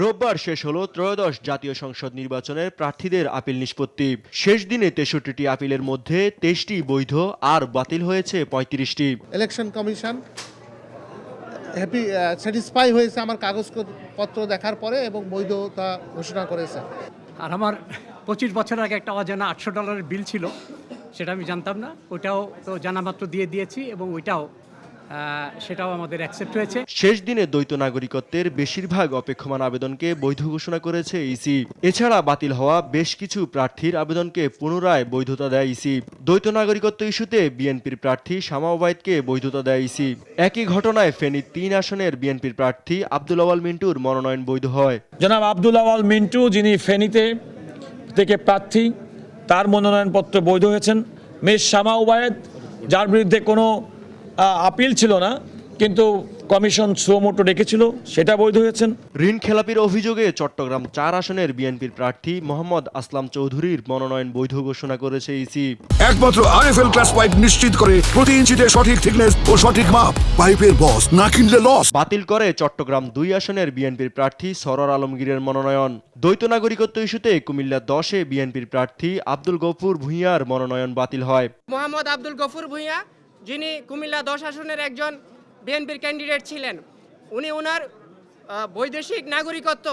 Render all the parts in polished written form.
রোববার শেষ হলো ত্রয়োদশ জাতীয় সংসদ নির্বাচনের প্রার্থীদের আপিল নিষ্পত্তি। শেষ দিনে ৬৩টি আপিলের মধ্যে ২৩টি বৈধ আর বাতিল হয়েছে ৩৫টি। ইলেকশন কমিশন স্যাটিসফাই হয়েছে আমার কাগজপত্র দেখার পরে এবং বৈধতা ঘোষণা করেছে। আর আমার 25 বছর আগে একটা অজানা $800 বিল ছিল, সেটা আমি জানতাম না। ওটাও তো জানা মাত্র দিয়ে দিয়েছি এবং সেটাও আমাদের অ্যাকসেপ্ট হয়েছে। শেষ দিনে দ্বৈত নাগরিকত্বের বেশিরভাগ অপেক্ষমান আবেদনকে বৈধ ঘোষণা করেছে ইসি। এছাড়া বাতিল হওয়া বেশ কিছু প্রার্থীর আবেদনকে পুনরায় বৈধতা দেয় ইসি। দ্বৈত নাগরিকত্ব ইস্যুতে বিএনপির প্রার্থী শামা ওবায়েদকে বৈধতা দেয় ইসি। একই ঘটনায় ফেনীর ৩ আসনের বিএনপির প্রার্থী আব্দুল আওয়াল মিন্টুর মনোনয়ন বৈধ হয়। জনাব আব্দুল আওয়াল মিন্টু, যিনি ফেনীতে থেকে প্রার্থী, তার মনোনয়নপত্র বৈধ হয়েছেন। মিস শামা ওবায়েদ, যার বিরুদ্ধে কোনো আপিল ছিল না কিন্তু কমিশন সুমোটো রেখেছিল, সেটা বৈধ হয়েছেন। ঋণ খেলাপির অভিযোগে চট্টগ্রাম ৪ আসনের বিএনপির প্রার্থী মোহাম্মদ আসলাম চৌধুরীর মনোনয়ন বৈধ ঘোষণা করেছে ইসি। একমাত্র আরএফএল ক্লাস পাইপ নিশ্চিত করে প্রতি ইঞ্চিতে সঠিক থিকনেস ও সঠিক মাপ। পাইপের বস, না কিনলে লস। বাতিল করে চট্টগ্রাম ২ আসনের বিএনপির প্রার্থী সরোয়ার আলমগীরের মনোনয়ন। দ্বৈত নাগরিকত্ব ইস্যুতে কুমিল্লা ১০-এ বিএনপির প্রার্থী আব্দুল গফুর ভূঁইয়ার মনোনয়ন বাতিল হয়। মোহাম্মদ আব্দুল গফুর ভূঁইয়া, যিনি কুমিল্লা ১০ আসনের একজন বিএনপির ক্যান্ডিডেট ছিলেন, উনি ওনার বৈদেশিক নাগরিকত্ব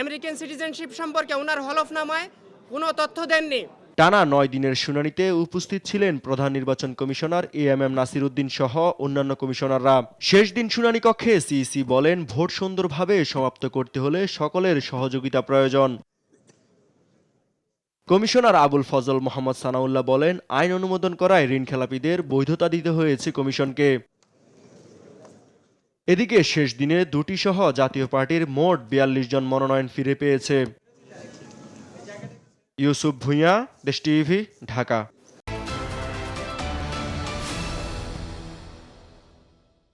আমেরিকান সিটিজেনশিপ সম্পর্কে ওনার হলফনামায় কোনো তথ্য দেননি। টানা ৯ দিনের শুনানিতে উপস্থিত ছিলেন প্রধান নির্বাচন কমিশনার এএমএম নাসির উদ্দিন সহ অন্যান্য কমিশনাররা। শেষ দিন শুনানি কক্ষে সিইসি বলেন, ভোট সুন্দরভাবে সমাপ্ত করতে হলে সকলের সহযোগিতা প্রয়োজন। কমিশনার আবুল ফজল মোহাম্মদ সানাউল্লাহ বলেন, আইন অনুমোদন করায় ঋণখেলাপিদের বৈধতা দিতে হয়েছে কমিশনকে। এদিকে শেষ দিনে দুটি সহ জাতীয় পার্টির মোট ৪২ জন মনোনয়ন ফিরে পেয়েছে। ইউসুফ ভূঁইয়া, দেশ টিভি, ঢাকা।